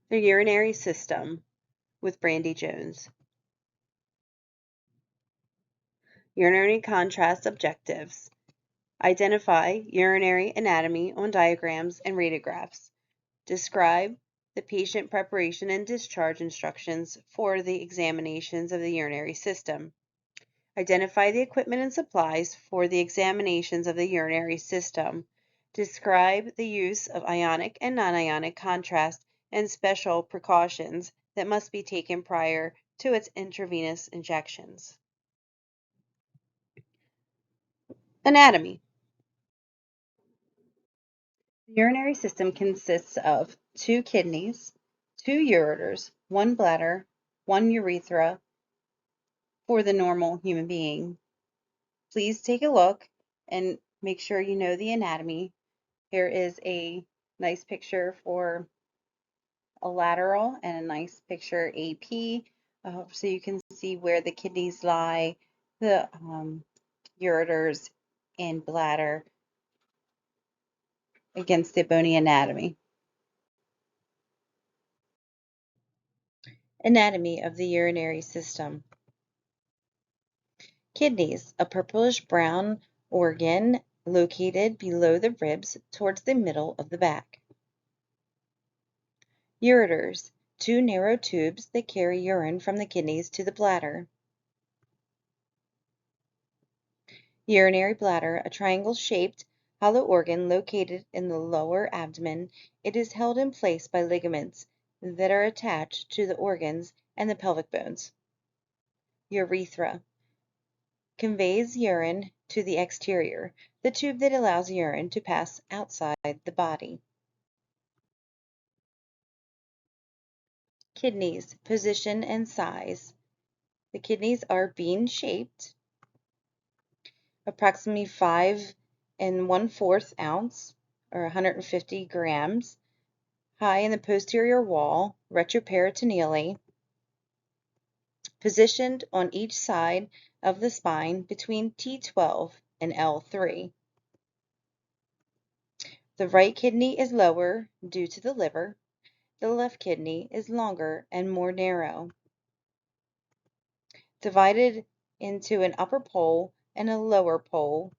The urinary system with Brandy Jones. Urinary contrast objectives. Identify urinary anatomy on diagrams and radiographs. Describe the patient preparation and discharge instructions for the examinations of the urinary system. Identify the equipment and supplies for the examinations of the urinary system. Describe the use of ionic and non-ionic contrast and special precautions that must be taken prior to its intravenous injections. Anatomy. The urinary system consists of 2 kidneys, 2 ureters, 1 bladder, 1 urethra for the normal human being. Please take a look and make sure you know the anatomy. Here is a nice picture for a lateral and a nice picture AP, so you can see where the kidneys lie, the ureters and bladder against the bony anatomy. Anatomy of the urinary system. Kidneys, a purplish brown organ located below the ribs towards the middle of the back. Ureters, 2 narrow tubes that carry urine from the kidneys to the bladder. Urinary bladder, a triangle-shaped hollow organ located in the lower abdomen. It is held in place by ligaments that are attached to the organs and the pelvic bones. Urethra conveys urine to the exterior, the tube that allows urine to pass outside the body. Kidneys, position and size. The kidneys are bean-shaped, approximately 5 1/4 ounce or 150 grams, high in the posterior wall, retroperitoneally, positioned on each side of the spine between T12 and L3. The right kidney is lower due to the liver. The left kidney is longer and more narrow, divided into an upper pole and a lower pole.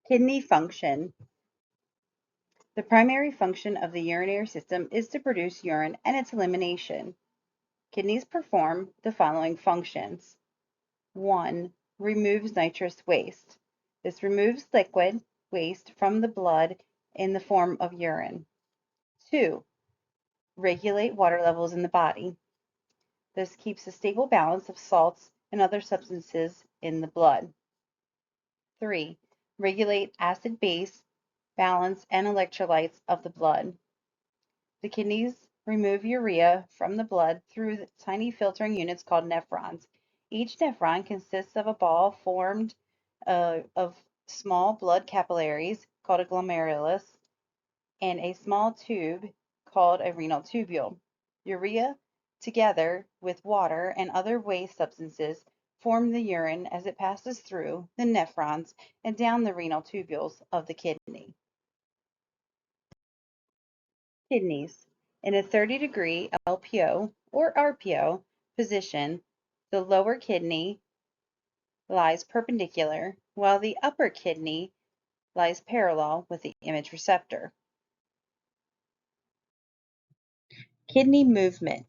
Kidney function. The primary function of the urinary system is to produce urine and its elimination. Kidneys perform the following functions. 1. Removes nitrous waste. This removes liquid waste from the blood in the form of urine. 2. Regulate water levels in the body. This keeps a stable balance of salts and other substances in the blood. 3. Regulate acid-base balance and electrolytes of the blood. The kidneys remove urea from the blood through tiny filtering units called nephrons. Each nephron consists of a ball formed of small blood capillaries called a glomerulus and a small tube called a renal tubule. Urea, together with water and other waste substances, form the urine as it passes through the nephrons and down the renal tubules of the kidney. Kidneys. In a 30-degree LPO or RPO position, the lower kidney lies perpendicular, while the upper kidney lies parallel with the image receptor. Kidney movement.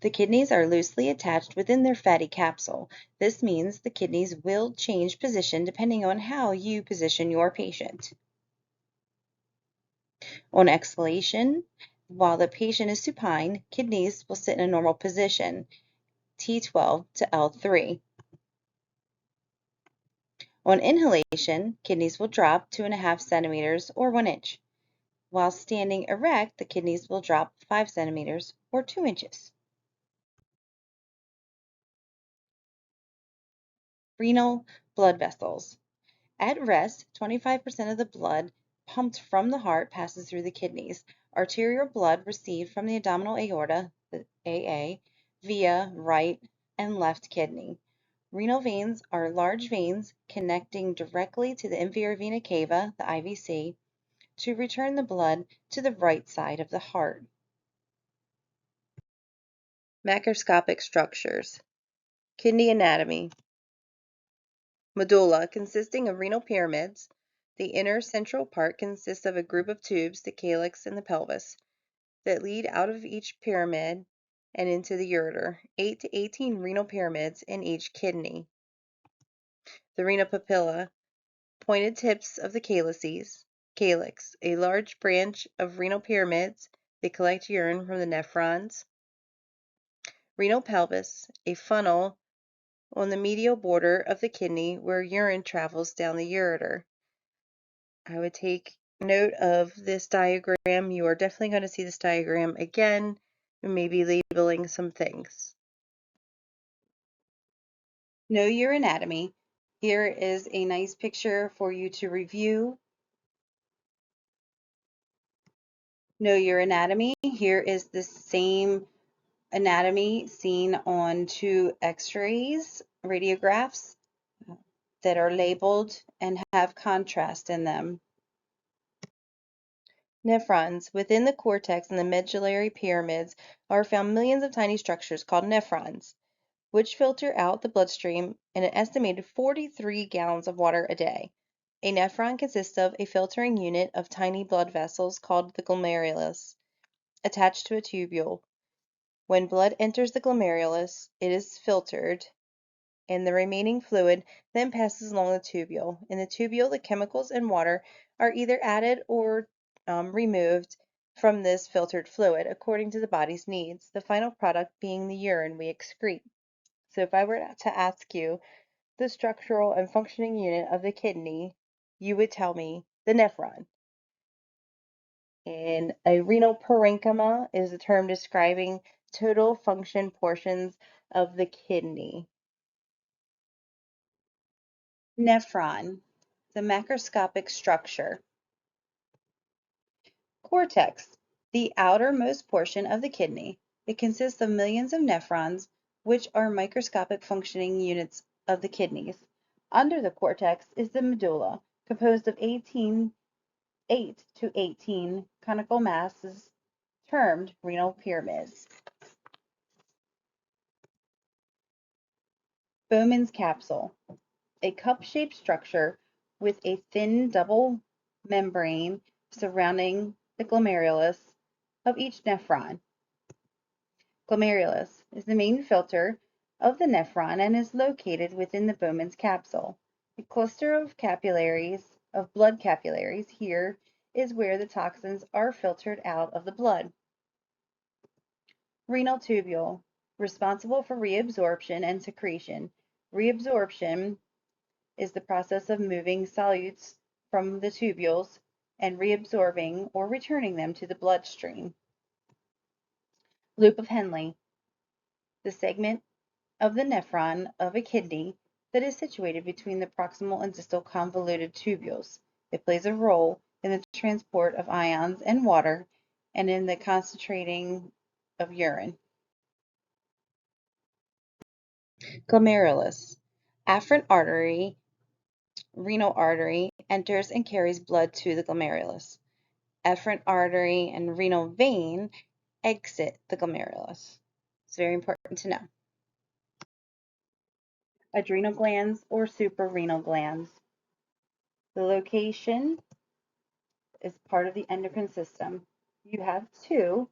The kidneys are loosely attached within their fatty capsule. This means the kidneys will change position depending on how you position your patient. On exhalation, while the patient is supine, kidneys will sit in a normal position, T12 to L3. On inhalation, kidneys will drop 2.5 centimeters or 1 inch. While standing erect, the kidneys will drop 5 centimeters or 2 inches. Renal blood vessels. At rest, 25% of the blood pumped from the heart passes through the kidneys. Arterial blood received from the abdominal aorta, the AA, via right and left kidney. Renal veins are large veins connecting directly to the inferior vena cava, the IVC, to return the blood to the right side of the heart. Macroscopic structures. Kidney anatomy. Medulla, consisting of renal pyramids. The inner central part consists of a group of tubes, the calyx and the pelvis, that lead out of each pyramid and into the ureter. 8 to 18 renal pyramids in each kidney. The renal papilla, pointed tips of the calyx, a large branch of renal pyramids. They collect urine from the nephrons. Renal pelvis, a funnel on the medial border of the kidney where urine travels down the ureter. I would take note of this diagram. You are definitely going to see this diagram again, and maybe labeling some things. Know your anatomy. Here is a nice picture for you to review. Know your anatomy. Here is the same anatomy seen on 2 x-rays, radiographs that are labeled and have contrast in them. Nephrons. Within the cortex and the medullary pyramids are found millions of tiny structures called nephrons, which filter out the bloodstream in an estimated 43 gallons of water a day. A nephron consists of a filtering unit of tiny blood vessels called the glomerulus, attached to a tubule. When blood enters the glomerulus, it is filtered, and the remaining fluid then passes along the tubule. In the tubule, the chemicals and water are either added or removed from this filtered fluid according to the body's needs, the final product being the urine we excrete. So if I were to ask you the structural and functioning unit of the kidney, you would tell me the nephron. And a renal parenchyma is a term describing total function portions of the kidney. Nephron, the macroscopic structure. Cortex, the outermost portion of the kidney. It consists of millions of nephrons, which are microscopic functioning units of the kidneys. Under the cortex is the medulla, composed of 8 to 18 conical masses termed renal pyramids. Bowman's capsule, a cup-shaped structure with a thin double membrane surrounding the glomerulus of each nephron. Glomerulus is the main filter of the nephron and is located within the Bowman's capsule. A cluster of blood capillaries here is where the toxins are filtered out of the blood. Renal tubule, responsible for reabsorption and secretion. Reabsorption is the process of moving solutes from the tubules and reabsorbing or returning them to the bloodstream. Loop of Henle, the segment of the nephron of a kidney that is situated between the proximal and distal convoluted tubules. It plays a role in the transport of ions and water and in the concentrating of urine. Glomerulus. Afferent artery, renal artery, enters and carries blood to the glomerulus. Efferent artery and renal vein exit the glomerulus. It's very important to know. Adrenal glands or suprarenal glands. The location is part of the endocrine system. You have 2.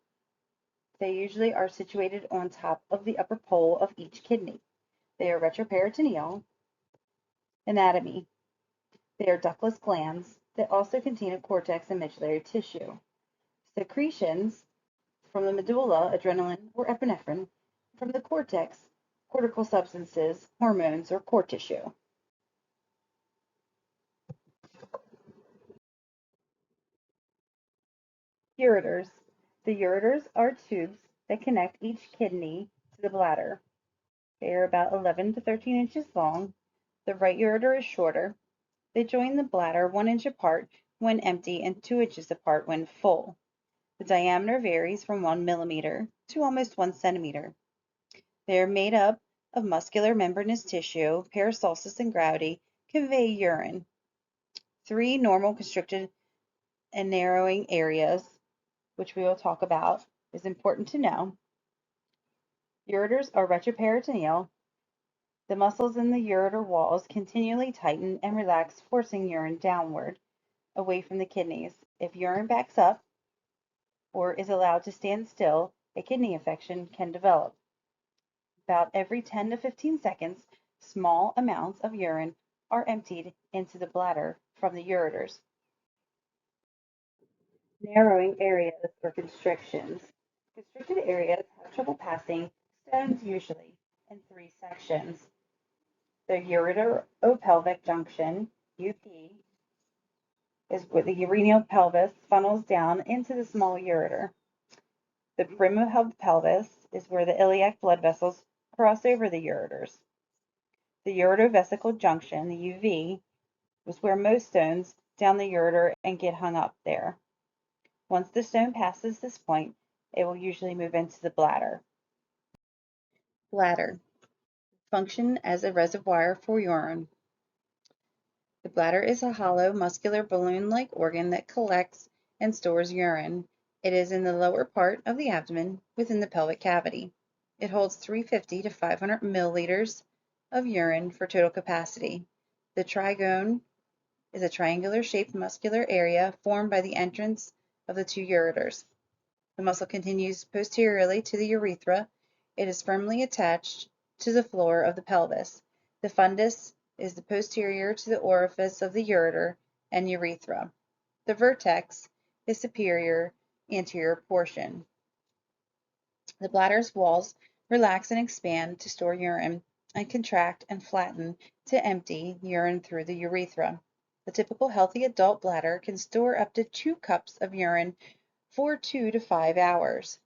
They usually are situated on top of the upper pole of each kidney. They are retroperitoneal. Anatomy. They are ductless glands that also contain a cortex and medullary tissue. Secretions from the medulla, adrenaline or epinephrine; from the cortex, cortical substances, hormones, or core tissue. Ureters. The ureters are tubes that connect each kidney to the bladder. They are about 11 to 13 inches long. The right ureter is shorter. They join the bladder 1 inch apart when empty and 2 inches apart when full. The diameter varies from 1 millimeter to almost 1 centimeter. They are made up of muscular membranous tissue. Paracelsus and gravity convey urine. 3 normal constricted and narrowing areas, which we will talk about, is important to know. Ureters are retroperitoneal. The muscles in the ureter walls continually tighten and relax, forcing urine downward, away from the kidneys. If urine backs up or is allowed to stand still, a kidney infection can develop. About every 10 to 15 seconds, small amounts of urine are emptied into the bladder from the ureters. Narrowing areas or constrictions. Constricted areas have trouble passing stones usually in three sections. The ureteropelvic junction, UP, is where the urinary pelvis funnels down into the small ureter. The brim of the pelvis is where the iliac blood vessels cross over the ureters. The ureterovesical junction, the UV, is where most stones down the ureter and get hung up there. Once the stone passes this point, it will usually move into the bladder. Bladder. Function as a reservoir for urine. The bladder is a hollow, muscular, balloon-like organ that collects and stores urine. It is in the lower part of the abdomen within the pelvic cavity. It holds 350 to 500 milliliters of urine for total capacity. The trigone is a triangular-shaped muscular area formed by the entrance of the two ureters. The muscle continues posteriorly to the urethra. It is firmly attached to the floor of the pelvis. The fundus is posterior to the orifice of the ureter and urethra. The vertex is superior anterior portion. The bladder's walls relax and expand to store urine and contract and flatten to empty urine through the urethra. The typical healthy adult bladder can store up to 2 cups of urine for 2 to 5 hours.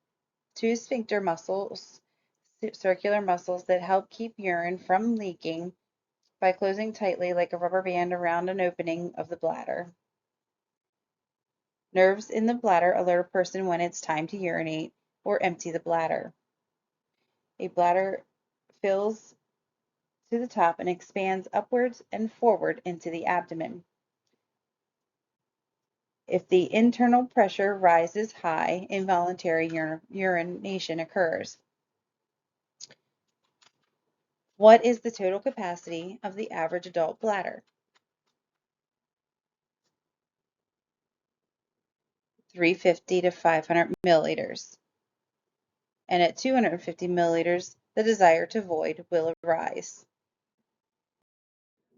Two sphincter muscles, circular muscles that help keep urine from leaking by closing tightly like a rubber band around an opening of the bladder. Nerves in the bladder alert a person when it's time to urinate or empty the bladder. A bladder fills to the top and expands upwards and forward into the abdomen. If the internal pressure rises high, involuntary urination occurs. What is the total capacity of the average adult bladder? 350 to 500 milliliters. And at 250 milliliters, the desire to void will arise.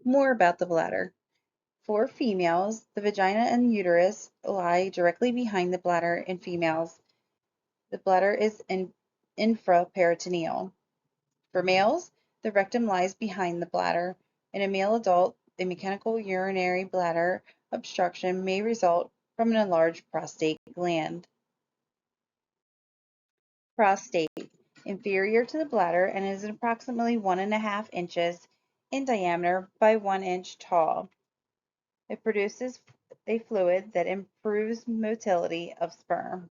More about the bladder. For females, the vagina and uterus lie directly behind the bladder. In females, the bladder is infraperitoneal. For males, the rectum lies behind the bladder. In a male adult, a mechanical urinary bladder obstruction may result from an enlarged prostate gland. Prostate, inferior to the bladder and is approximately 1.5 inches in diameter by 1 inch tall. It produces a fluid that improves motility of sperm.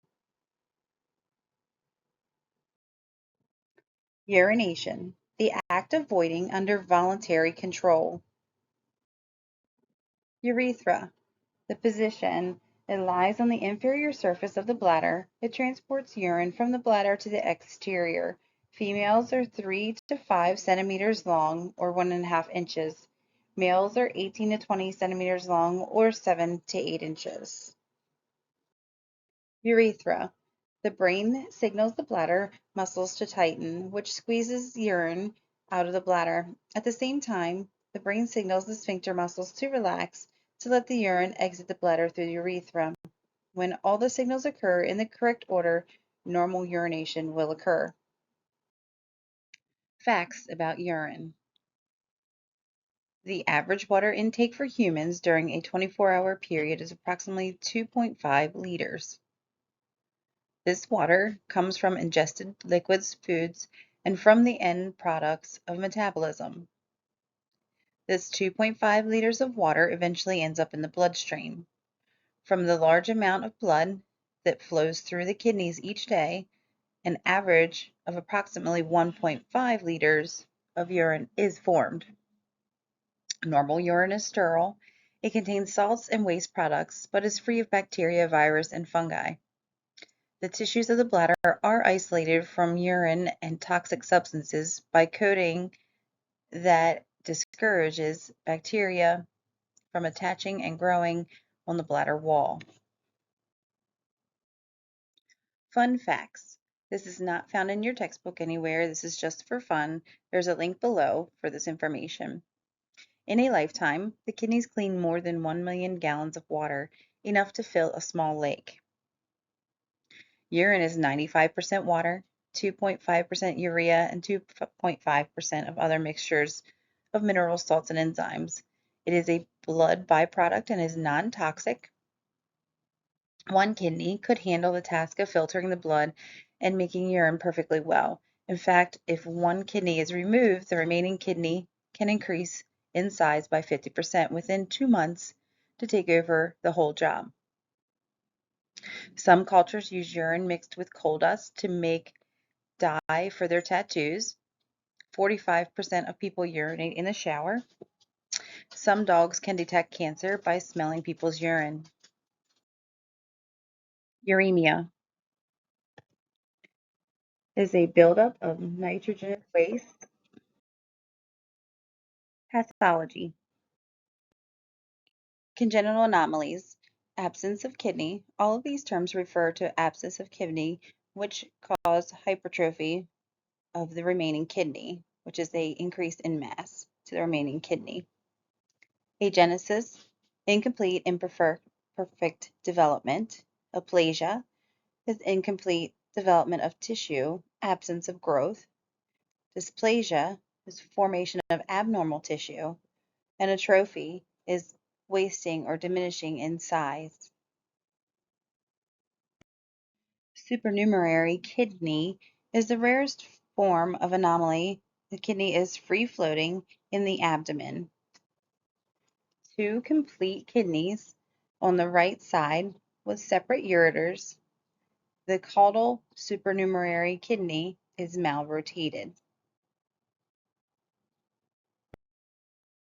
Urination, the act of voiding under voluntary control. Urethra, the position. It lies on the inferior surface of the bladder. It transports urine from the bladder to the exterior. Females are 3 to 5 centimeters long, or 1.5 inches. Males are 18 to 20 centimeters long, or 7 to 8 inches. Urethra. The brain signals the bladder muscles to tighten, which squeezes urine out of the bladder. At the same time, the brain signals the sphincter muscles to relax to let the urine exit the bladder through the urethra. When all the signals occur in the correct order, normal urination will occur. Facts about urine. The average water intake for humans during a 24-hour period is approximately 2.5 liters. This water comes from ingested liquids, foods, and from the end products of metabolism. This 2.5 liters of water eventually ends up in the bloodstream. From the large amount of blood that flows through the kidneys each day, an average of approximately 1.5 liters of urine is formed. Normal urine is sterile It contains salts and waste products, but is free of bacteria, virus, and fungi. The tissues of the bladder are isolated from urine and toxic substances by coating that discourages bacteria from attaching and growing on the bladder wall. Fun facts. This is not found in your textbook anywhere. This is just for fun. There's a link below for this information. In a lifetime, the kidneys clean more than 1 million gallons of water, enough to fill a small lake. Urine is 95% water, 2.5% urea, and 2.5% of other mixtures of minerals, salts, and enzymes. It is a blood byproduct and is non-toxic. One kidney could handle the task of filtering the blood and making urine perfectly well. In fact, if one kidney is removed, the remaining kidney can increase in size by 50% within 2 months to take over the whole job. Some cultures use urine mixed with coal dust to make dye for their tattoos. 45% of people urinate in the shower. Some dogs can detect cancer by smelling people's urine. Uremia is a buildup of nitrogenous waste. Pathology. Congenital anomalies. Absence of kidney. All of these terms refer to absence of kidney, which cause hypertrophy of the remaining kidney, which is a increase in mass to the remaining kidney. Agenesis. Incomplete, imperfect development. Aplasia is incomplete development of tissue, absence of growth. Dysplasia is formation of abnormal tissue, and atrophy is wasting or diminishing in size. Supernumerary kidney is the rarest form of anomaly. The kidney is free-floating in the abdomen. Two complete kidneys on the right side with separate ureters. The caudal supernumerary kidney is malrotated.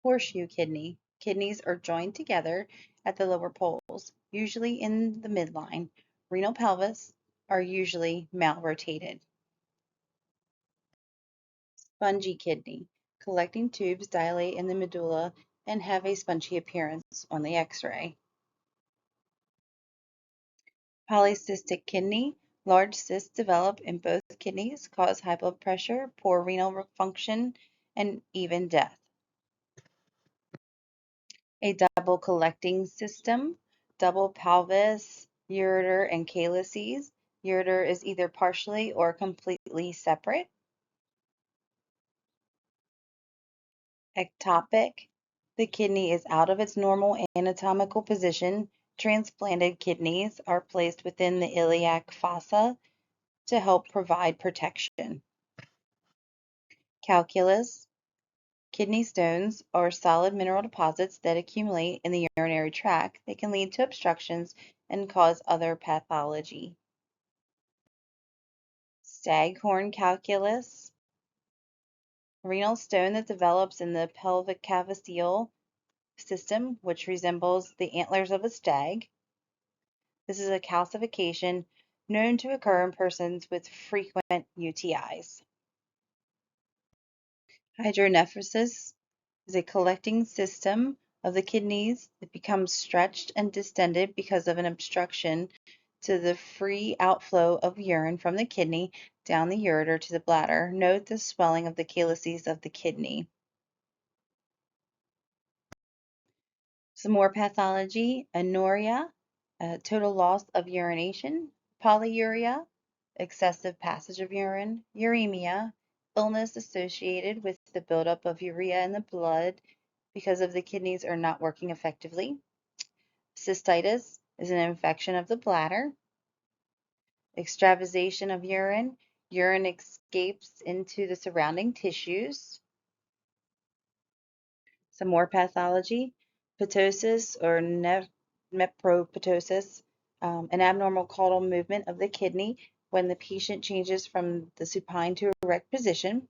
Horseshoe kidney. Kidneys are joined together at the lower poles, usually in the midline. Renal pelvis are usually malrotated. Spongy kidney. Collecting tubes dilate in the medulla and have a spongy appearance on the X-ray. Polycystic kidney. Large cysts develop in both kidneys, cause high blood pressure, poor renal function, and even death. A double collecting system. Double pelvis, ureter, and calyces. Ureter is either partially or completely separate. Ectopic. The kidney is out of its normal anatomical position. Transplanted kidneys are placed within the iliac fossa to help provide protection. Calculus. Kidney stones are solid mineral deposits that accumulate in the urinary tract. They can lead to obstructions and cause other pathology. Staghorn calculus. Renal stone that develops in the pelvic cavicule system, which resembles the antlers of a stag. This is a calcification known to occur in persons with frequent UTIs. Hydronephrosis is a collecting system of the kidneys that becomes stretched and distended because of an obstruction to the free outflow of urine from the kidney down the ureter to the bladder. Note the swelling of the calyces of the kidney. Some more pathology: anuria, total loss of urination; polyuria, excessive passage of urine; uremia, illness associated with the buildup of urea in the blood because of the kidneys are not working effectively; cystitis is an infection of the bladder; extravasation of urine, urine escapes into the surrounding tissues. Some more pathology: ptosis or nephroptosis, an abnormal caudal movement of the kidney when the patient changes from the supine to erect position;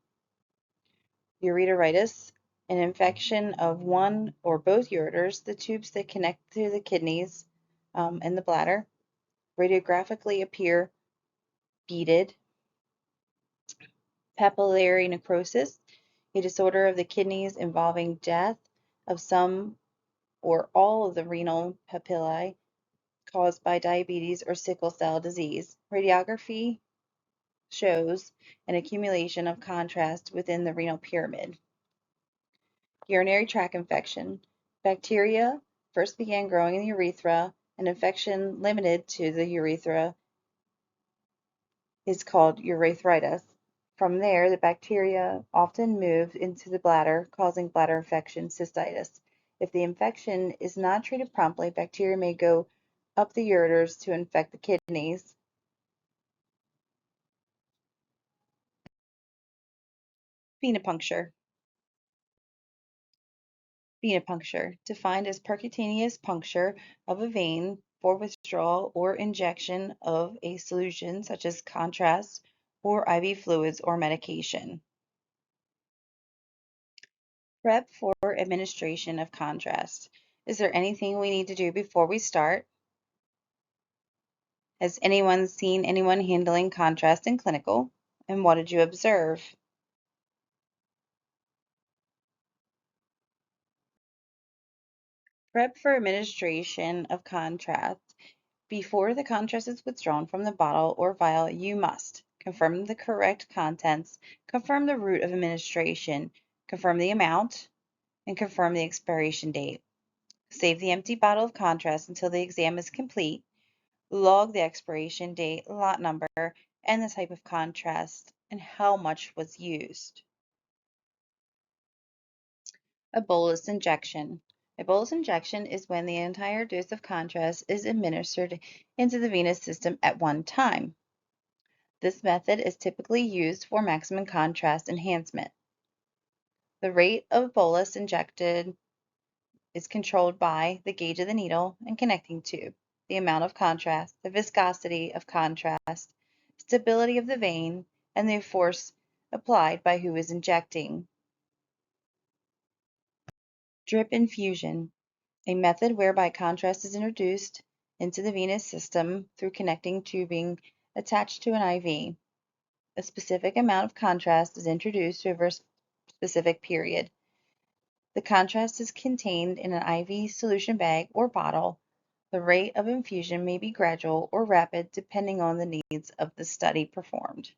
ureteritis, An infection of one or both ureters, the tubes that connect to the kidneys and the bladder, radiographically appear beaded. Papillary necrosis, a disorder of the kidneys involving death of some or all of the renal papillae caused by diabetes or sickle cell disease. Radiography shows an accumulation of contrast within the renal pyramid. Urinary tract infection. Bacteria first began growing in the urethra. An infection limited to the urethra is called urethritis. From there, the bacteria often move into the bladder, causing bladder infection, cystitis. If the infection is not treated promptly, bacteria may go up the ureters to infect the kidneys. Venipuncture. Venipuncture, defined as percutaneous puncture of a vein for withdrawal or injection of a solution such as contrast or IV fluids or medication. Prep for administration of contrast. Is there anything we need to do before we start? Has anyone seen anyone handling contrast in clinical? And what did you observe? Prep for administration of contrast. Before the contrast is withdrawn from the bottle or vial, you must confirm the correct contents, confirm the route of administration, confirm the amount, and confirm the expiration date. Save the empty bottle of contrast until the exam is complete. Log the expiration date, lot number, and the type of contrast and how much was used. A bolus injection. A bolus injection is when the entire dose of contrast is administered into the venous system at one time. This method is typically used for maximum contrast enhancement. The rate of bolus injected is controlled by the gauge of the needle and connecting tube, the amount of contrast, the viscosity of contrast, stability of the vein, and the force applied by who is injecting. Drip infusion, a method whereby contrast is introduced into the venous system through connecting tubing attached to an IV. A specific amount of contrast is introduced over a specific period. The contrast is contained in an IV solution bag or bottle. The rate of infusion may be gradual or rapid depending on the needs of the study performed.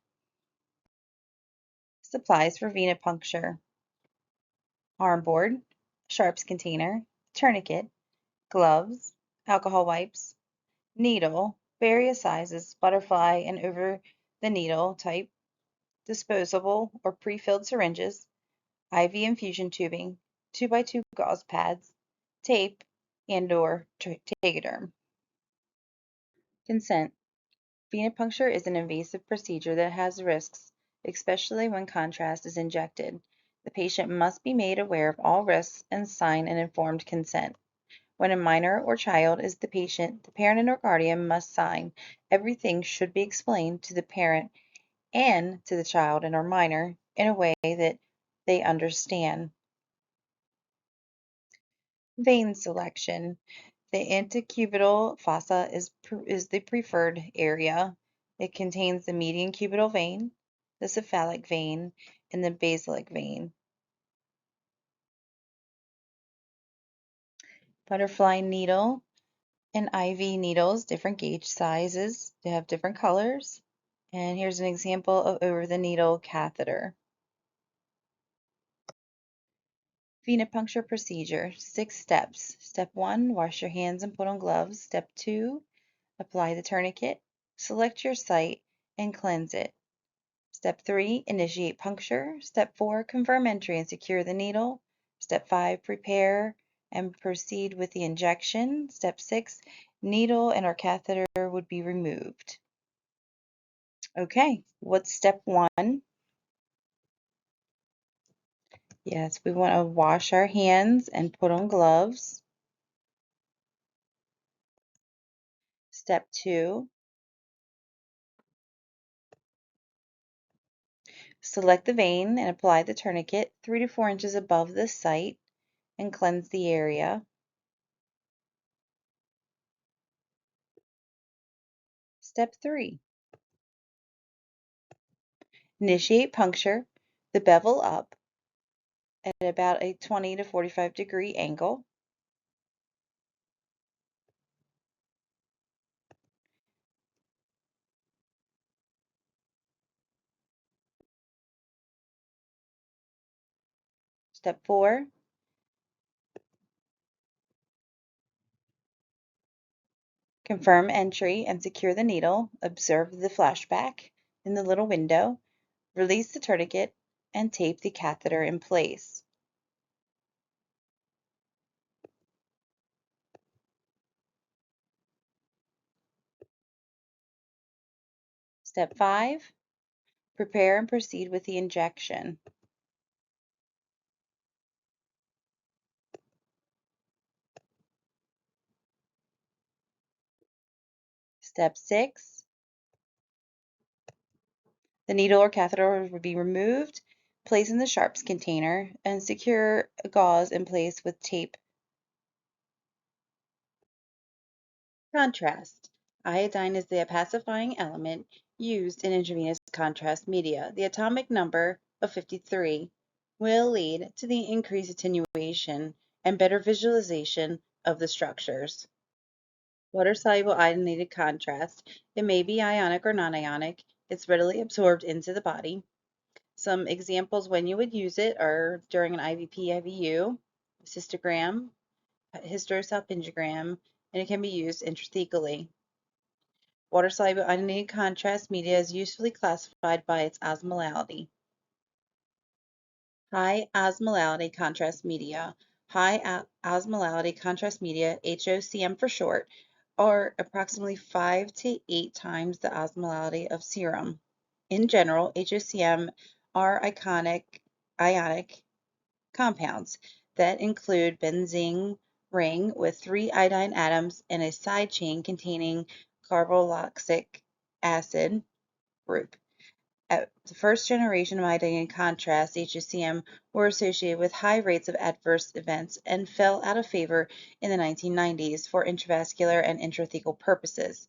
Supplies for venipuncture: arm board, sharps container, tourniquet, gloves, alcohol wipes, needle, various sizes, butterfly and over the needle type, disposable or pre-filled syringes, IV infusion tubing, 2x2 gauze pads, tape, and/or tegaderm. Consent. Venipuncture is an invasive procedure that has risks, especially when contrast is injected. The patient must be made aware of all risks and sign an informed consent. When a minor or child is the patient, the parent or guardian must sign. Everything should be explained to the parent and to the child and or minor in a way that they understand. Vein selection. The antecubital fossa is the preferred area. It contains the median cubital vein, the cephalic vein, and the basilic vein. Butterfly needle and IV needles, different gauge sizes. They have different colors. And here's an example of over the needle catheter. Venipuncture procedure, 6 steps. Step 1, wash your hands and put on gloves. Step 2, apply the tourniquet, select your site, and cleanse it. Step 3, initiate puncture. Step 4, confirm entry and secure the needle. Step 5, prepare and proceed with the injection. Step 6, needle and or catheter would be removed. Okay, what's step 1? Yes, we want to wash our hands and put on gloves. Step 2, Select the vein and apply the tourniquet 3 to 4 inches above the site and cleanse the area. Step 3. Initiate puncture the bevel up at about a 20 to 45-degree angle. Step 4. Confirm entry and secure the needle. Observe the flashback in the little window. Release the tourniquet and tape the catheter in place. Step 5. Prepare and proceed with the injection. Step 6. The needle or catheter will be removed, place in the sharps container, and secure a gauze in place with tape. Contrast. Iodine is the pacifying element used in intravenous contrast media. The atomic number of 53 will lead to the increased attenuation and better visualization of the structures. Water-soluble iodinated contrast. It may be ionic or non-ionic. It's readily absorbed into the body. Some examples when you would use it are during an IVP, IVU, cystogram, hysterosalpingogram, and it can be used intrathecally. Water-soluble iodinated contrast media is usually classified by its osmolality. High osmolality contrast media. High osmolality contrast media, HOCM for short, are approximately 5 to 8 times the osmolality of serum. In general, HOCM are ionic compounds that include benzene ring with 3 iodine atoms and a side chain containing carboxylic acid group. At the first generation of iodine contrast, HCM were associated with high rates of adverse events and fell out of favor in the 1990s for intravascular and intrathecal purposes.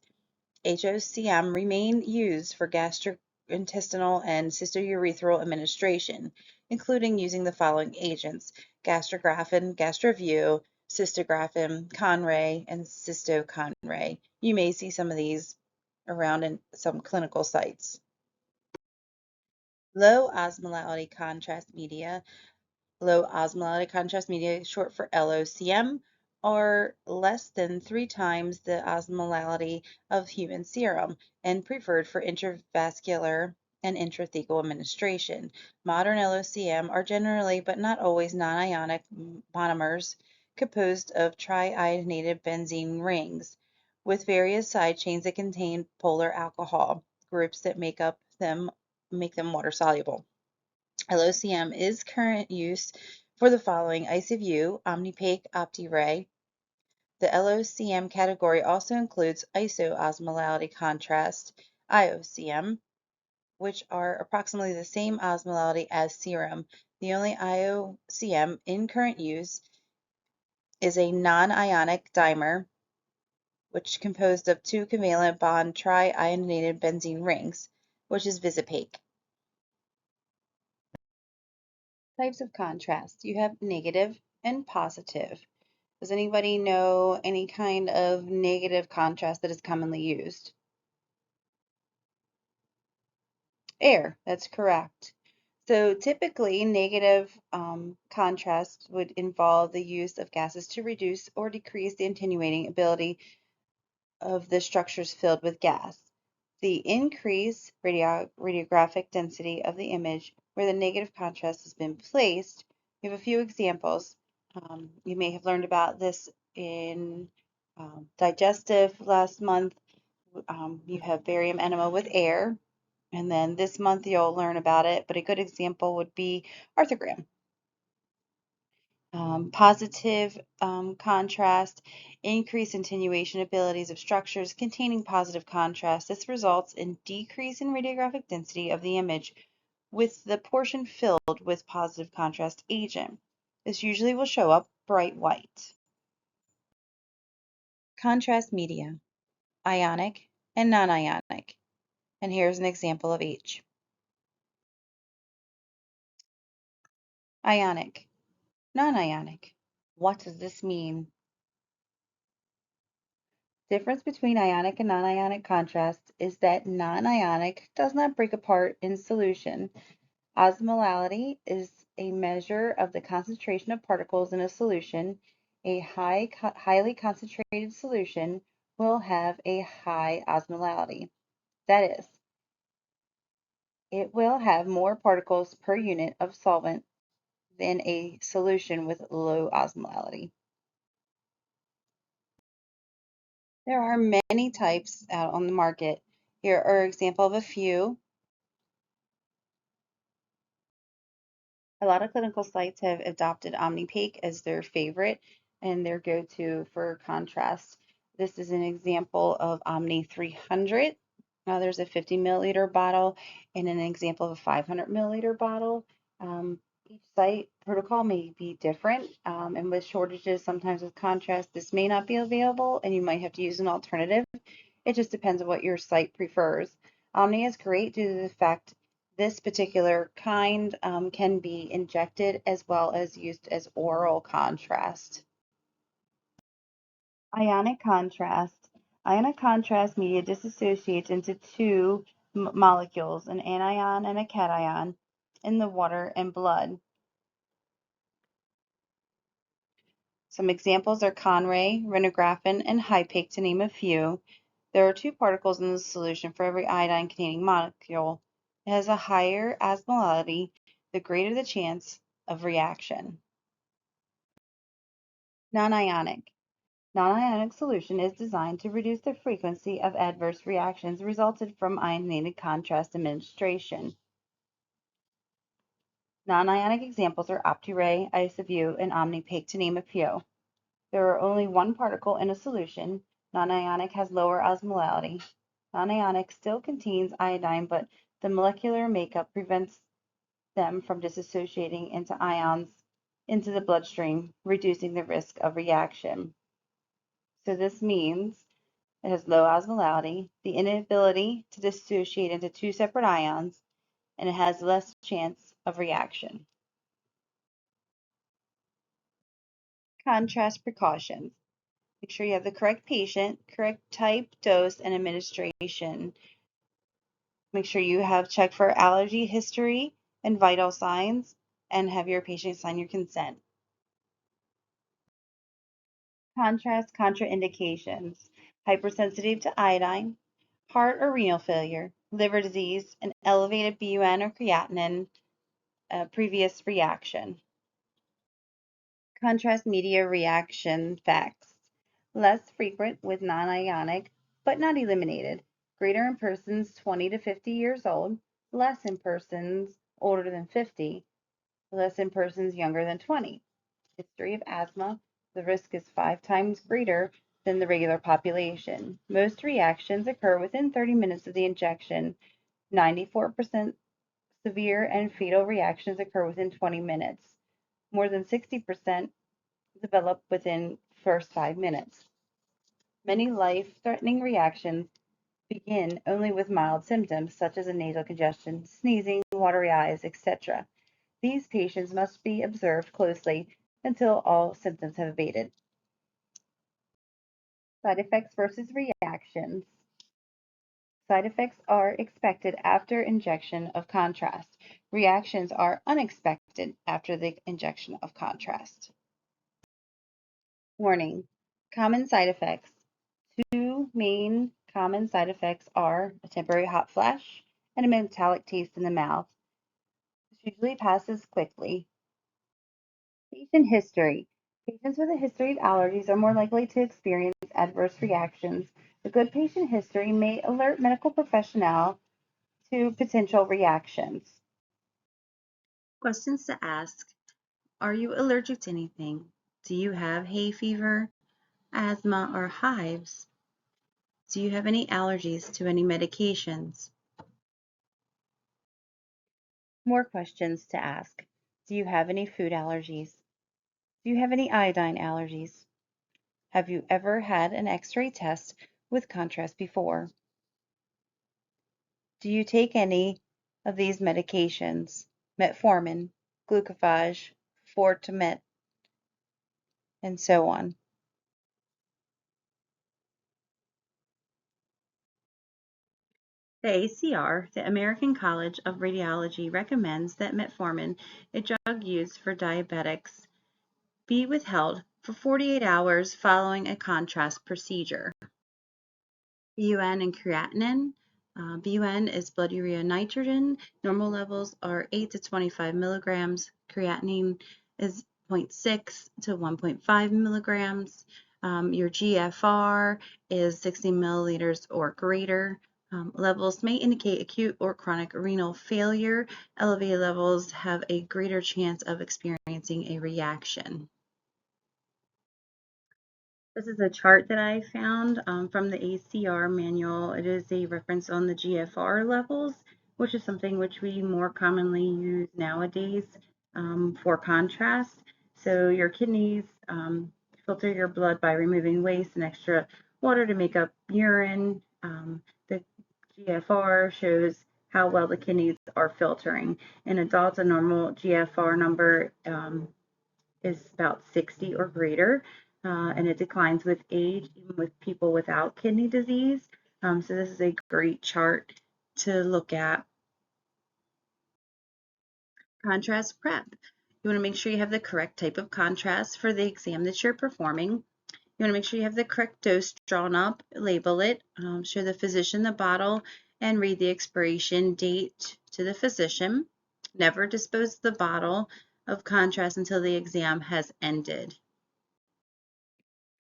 HOCM remain used for gastrointestinal and cystourethral administration, including using the following agents: gastrografin, gastroview, cystografin, Conray, and cystoconray. You may see some of these around in some clinical sites. Low osmolality contrast media. Low osmolality contrast media, short for LOCM, are less than 3 times the osmolality of human serum and preferred for intravascular and intrathecal administration. Modern LOCM are generally, but not always, non-ionic monomers composed of triiodinated benzene rings with various side chains that contain polar alcohol groups that make them water soluble. LOCM is current use for the following: IsoView, Omnipaque, OptiRay. The LOCM category also includes isoosmolality contrast, IOCM, which are approximately the same osmolality as serum. The only IOCM in current use is a non-ionic dimer, which is composed of 2 covalent bond triiodinated benzene rings, which is Visipaque. Types of contrast. You have negative and positive. Does anybody know any kind of negative contrast that is commonly used? Air, that's correct. So typically, negative contrast would involve the use of gases to reduce or decrease the attenuating ability of the structures filled with gas. The increased radiographic density of the image where the negative contrast has been placed. We have a few examples. You may have learned about this in digestive last month. You have barium enema with air, and then this month you'll learn about it, but a good example would be arthrogram. Positive contrast, increase attenuation abilities of structures containing positive contrast. This results in decrease in radiographic density of the image with the portion filled with positive contrast agent. This usually will show up bright white. Contrast media, ionic and non-ionic. And here's an example of each. Ionic, non-ionic. What does this mean? Difference between ionic and non-ionic contrast is that non-ionic does not break apart in solution. Osmolality is a measure of the concentration of particles in a solution. A highly concentrated solution will have a high osmolality. That is, it will have more particles per unit of solvent than a solution with low osmolality. There are many types out on the market. Here are examples of a few. A lot of clinical sites have adopted OmniPake as their favorite and their go-to for contrast. This is an example of Omni 300. Now there's a 50 milliliter bottle and an example of a 500 milliliter bottle. Each site protocol may be different, and with shortages, sometimes with contrast, this may not be available, and you might have to use an alternative. It just depends on what your site prefers. Omni is great due to the fact this particular kind can be injected as well as used as oral contrast. Ionic contrast. Ionic contrast media dissociates into two molecules, an anion and a cation, in the water and blood. Some examples are Conray, renographene, and Hypake, to name a few. There are two particles in the solution for every iodine-containing molecule. It has a higher osmolality, the greater the chance of reaction. Non-ionic. Non-ionic solution is designed to reduce the frequency of adverse reactions resulted from ionated contrast administration. Non-ionic examples are OptiRay, IsoView, and OmniPake, to name a few. There are only one particle in a solution. Non-ionic has lower osmolality. Non-ionic still contains iodine, but the molecular makeup prevents them from dissociating into ions into the bloodstream, reducing the risk of reaction. So this means it has low osmolality, the inability to dissociate into two separate ions, and it has less chance of reaction. Contrast precautions. Make sure you have the correct patient, correct type, dose, and administration. Make sure you have checked for allergy history and vital signs, and have your patient sign your consent. Contrast contraindications: hypersensitive to iodine, heart or renal failure, liver disease, an elevated BUN or creatinine, previous reaction. Contrast media reaction facts: less frequent with non-ionic, but not eliminated. Greater in persons 20 to 50 years old, less in persons older than 50, less in persons younger than 20. History of asthma: the risk is 5 times greater than the regular population. Most reactions occur within 30 minutes of the injection. 94% severe and fatal reactions occur within 20 minutes. More than 60% develop within first 5 minutes. Many life-threatening reactions begin only with mild symptoms such as a nasal congestion, sneezing, watery eyes, etc. These patients must be observed closely until all symptoms have abated. Side effects versus reactions. Side effects are expected after injection of contrast. Reactions are unexpected after the injection of contrast. Warning: common side effects. Two main common side effects are a temporary hot flash and a metallic taste in the mouth. This usually passes quickly. Patient history. Patients with a history of allergies are more likely to experience adverse reactions. A good patient history may alert medical professionals to potential reactions. Questions to ask: are you allergic to anything? Do you have hay fever, asthma, or hives? Do you have any allergies to any medications? More questions to ask. Do you have any food allergies? Do you have any iodine allergies? Have you ever had an X-ray test with contrast before? Do you take any of these medications? Metformin, glucophage, Fortimet, and so on. The ACR, the American College of Radiology, recommends that metformin, a drug used for diabetics, be withheld for 48 hours following a contrast procedure. BUN and creatinine. BUN is blood urea nitrogen. Normal levels are 8 to 25 milligrams. Creatinine is zero point 0.6 to 1.5 milligrams. Your GFR is 60 milliliters or greater. Levels may indicate acute or chronic renal failure. Elevated levels have a greater chance of experiencing a reaction. This is a chart that I found from the ACR manual. It is a reference on the GFR levels, which is something which we more commonly use nowadays for contrast. So your kidneys filter your blood by removing waste and extra water to make up urine. The GFR shows how well the kidneys are filtering. In adults, a normal GFR number is about 60 or greater, and it declines with age, even with people without kidney disease. So this is a great chart to look at. Contrast prep. You want to make sure you have the correct type of contrast for the exam that you're performing. You want to make sure you have the correct dose drawn up, label it, show the physician the bottle, and read the expiration date to the physician. Never dispose the bottle of contrast until the exam has ended.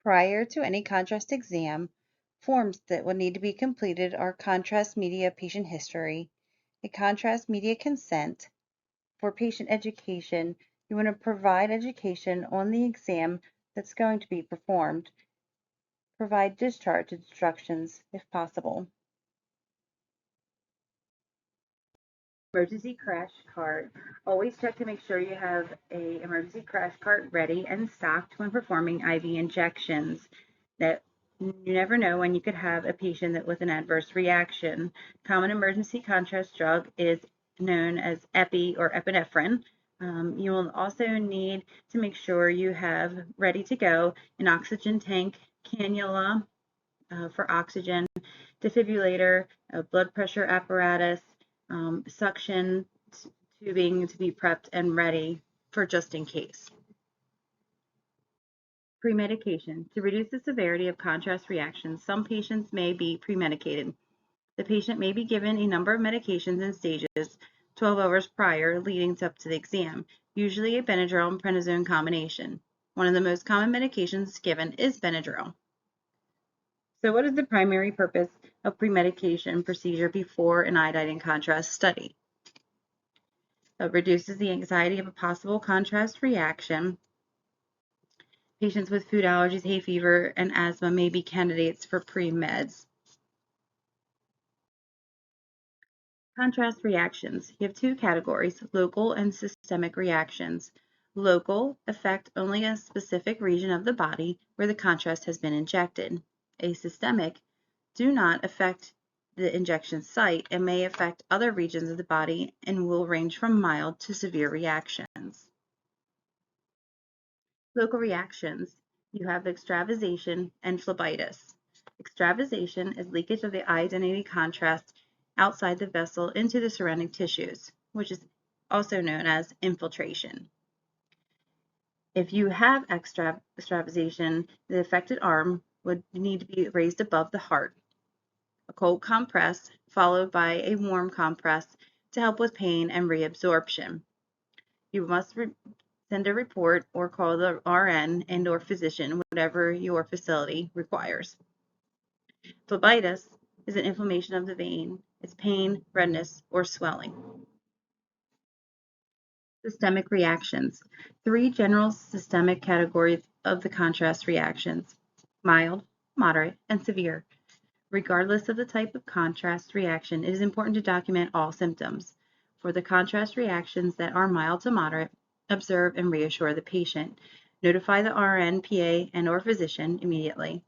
Prior to any contrast exam, forms that will need to be completed are contrast media patient history, a contrast media consent. For patient education, you want to provide education on the exam that's going to be performed. Provide discharge instructions if possible. Emergency crash cart. Always check to make sure you have a emergency crash cart ready and stocked when performing IV injections. That you never know when you could have a patient that with an adverse reaction. Common emergency contrast drug is known as epi or epinephrine. You will also need to make sure you have ready to go an oxygen tank, cannula for oxygen, defibrillator, a blood pressure apparatus, suction tubing to be prepped and ready for just in case. Pre-medication. To reduce the severity of contrast reactions, some patients may be pre-medicated. The patient may be given a number of medications in stages 12 hours prior leading up to the exam, usually a Benadryl and prednisone combination. One of the most common medications given is Benadryl. So what is the primary purpose of pre-medication procedure before an iodine and contrast study? It reduces the anxiety of a possible contrast reaction. Patients with food allergies, hay fever, and asthma may be candidates for pre-meds. Contrast reactions. You have two categories, local and systemic reactions. Local affect only a specific region of the body where the contrast has been injected. Asystemic do not affect the injection site and may affect other regions of the body and will range from mild to severe reactions. Local reactions. You have extravasation and phlebitis. Extravasation is leakage of the iodinated contrast outside the vessel into the surrounding tissues, which is also known as infiltration. If you have extravasation, the affected arm would need to be raised above the heart. A cold compress followed by a warm compress to help with pain and reabsorption. You must send a report or call the RN and/or physician, whatever your facility requires. Phlebitis is an inflammation of the vein. It's pain, redness, or swelling. Systemic reactions. Three general systemic categories of the contrast reactions: mild, moderate, and severe. Regardless of the type of contrast reaction, it is important to document all symptoms. For the contrast reactions that are mild to moderate, observe and reassure the patient. Notify the RN, PA, and/or physician immediately.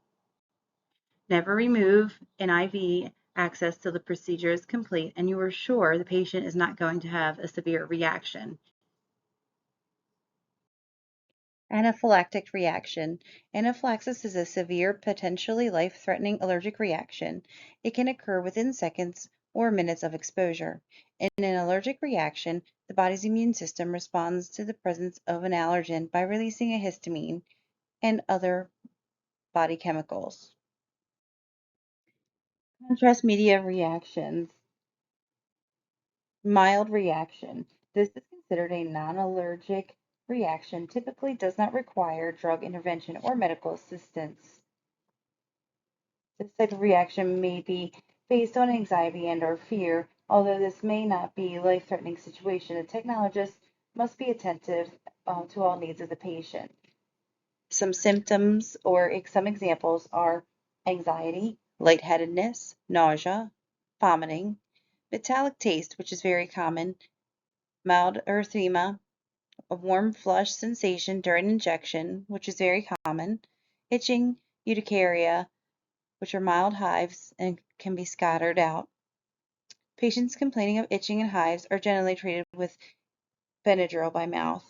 Never remove an IV access till the procedure is complete and you are sure the patient is not going to have a severe reaction. Anaphylactic reaction. Anaphylaxis is a severe, potentially life-threatening allergic reaction. It can occur within seconds or minutes of exposure. In an allergic reaction, the body's immune system responds to the presence of an allergen by releasing a histamine and other body chemicals. Contrast media reactions. Mild reaction. This is considered a non-allergic reaction, typically does not require drug intervention or medical assistance. This type of reaction may be based on anxiety and/or fear. Although this may not be a life-threatening situation, the technologist must be attentive to all needs of the patient. Some symptoms or some examples are anxiety, lightheadedness, nausea, vomiting, metallic taste, which is very common, mild erythema, a warm flush sensation during injection, which is very common, itching, urticaria, which are mild hives and can be scattered out. Patients complaining of itching and hives are generally treated with Benadryl by mouth.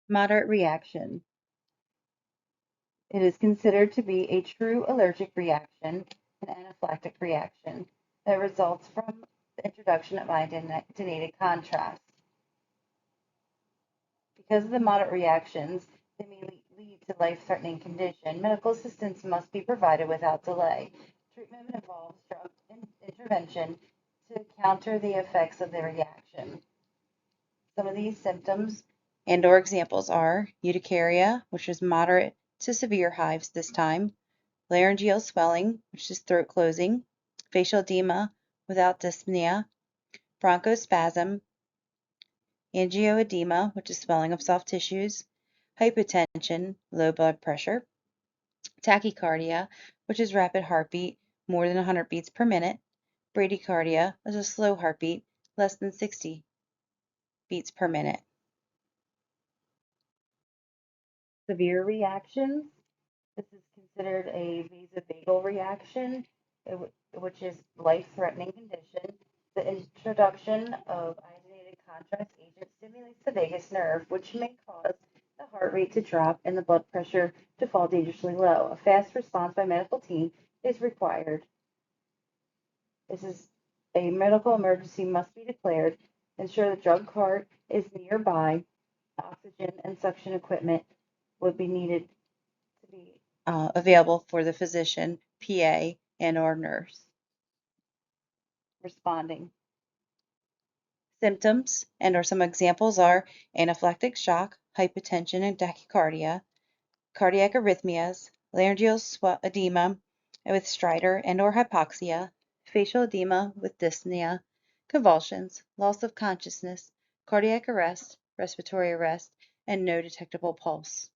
Moderate reaction. It is considered to be a true allergic reaction, an anaphylactic reaction, that results from the introduction of iodinated contrast. Because of the moderate reactions, they may lead to life-threatening condition. Medical assistance must be provided without delay. Treatment involves drug intervention to counter the effects of the reaction. Some of these symptoms and/or examples are urticaria, which is moderate to severe hives this time, laryngeal swelling, which is throat closing, facial edema without dyspnea, bronchospasm, angioedema, which is swelling of soft tissues, hypotension, low blood pressure, tachycardia, which is rapid heartbeat, more than 100 beats per minute, bradycardia is a slow heartbeat, less than 60 beats per minute. Severe reactions. This is considered a vasovagal reaction, which is life-threatening condition. The introduction of iodinated contrast agent stimulates the vagus nerve, which may cause the heart rate to drop and the blood pressure to fall dangerously low. A fast response by medical team is required. This is a medical emergency must be declared. Ensure the drug cart is nearby. Oxygen and suction equipment would be needed to be available for the physician, PA, and/or nurse. Responding. Symptoms and/or some examples are anaphylactic shock, hypotension and tachycardia, cardiac arrhythmias, laryngeal edema with stridor and/or hypoxia, facial edema with dyspnea, convulsions, loss of consciousness, cardiac arrest, respiratory arrest, and no detectable pulse.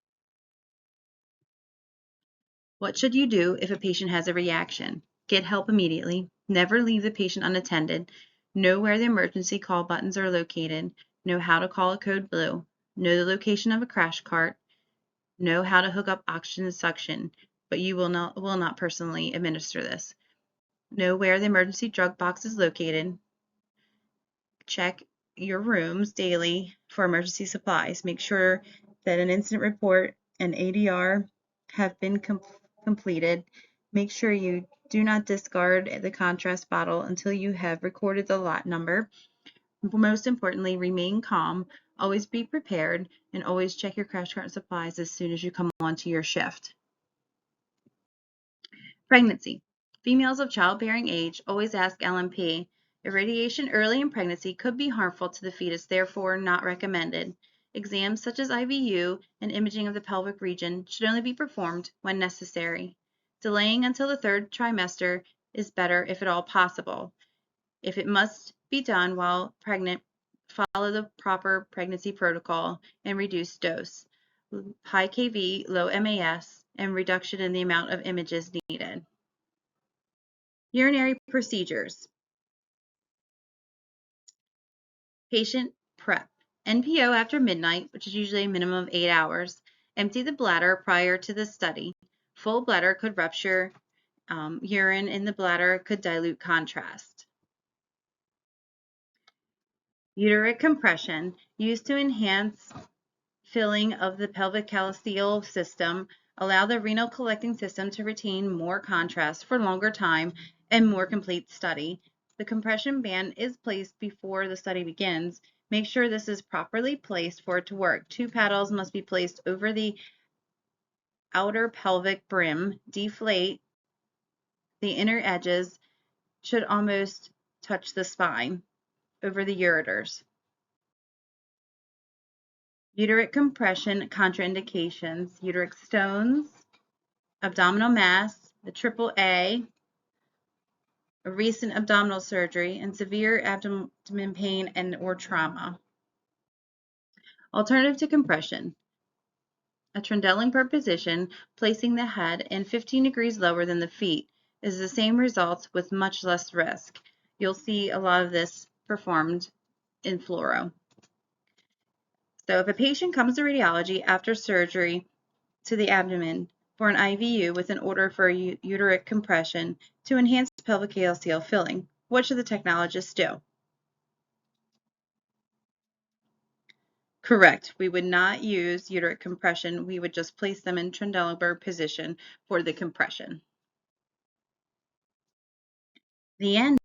What should you do if a patient has a reaction? Get help immediately. Never leave the patient unattended. Know where the emergency call buttons are located. Know how to call a code blue. Know the location of a crash cart. Know how to hook up oxygen and suction, but you will not personally administer this. Know where the emergency drug box is located. Check your rooms daily for emergency supplies. Make sure that an incident report and ADR have been completed. Make sure you do not discard the contrast bottle until you have recorded the lot number. Most importantly, remain calm, always be prepared, and always check your crash cart supplies as soon as you come onto your shift. Pregnancy. Females of childbearing age always ask LMP. Irradiation early in pregnancy could be harmful to the fetus, therefore not recommended. Exams such as IVU and imaging of the pelvic region should only be performed when necessary. Delaying until the third trimester is better if at all possible. If it must be done while pregnant, follow the proper pregnancy protocol and reduce dose. High kV, low MAS, and reduction in the amount of images needed. Urinary procedures. Patient prep. NPO after midnight, which is usually a minimum of 8 hours. Empty the bladder prior to the study. Full bladder could rupture. Urine in the bladder could dilute contrast. Uteric compression, used to enhance filling of the pelvic calcaneal system, allow the renal collecting system to retain more contrast for longer time and more complete study. The compression band is placed before the study begins. Make sure this is properly placed for it to work. 2 paddles must be placed over the outer pelvic brim. Deflate. The inner edges should almost touch the spine over the ureters. Uteric compression contraindications: uteric stones, abdominal mass, the AAA, a recent abdominal surgery, and severe abdomen pain and or trauma. Alternative to compression: a Trendelenburg position, placing the head in 15 degrees lower than the feet, is the same results with much less risk. You'll see a lot of this performed in fluoro. So if a patient comes to radiology after surgery to the abdomen for an IVU with an order for uteric compression to enhance pelvic calcaneal filling, what should the technologist do? Correct. We would not use uteric compression. We would just place them in Trendelenburg position for the compression. The end.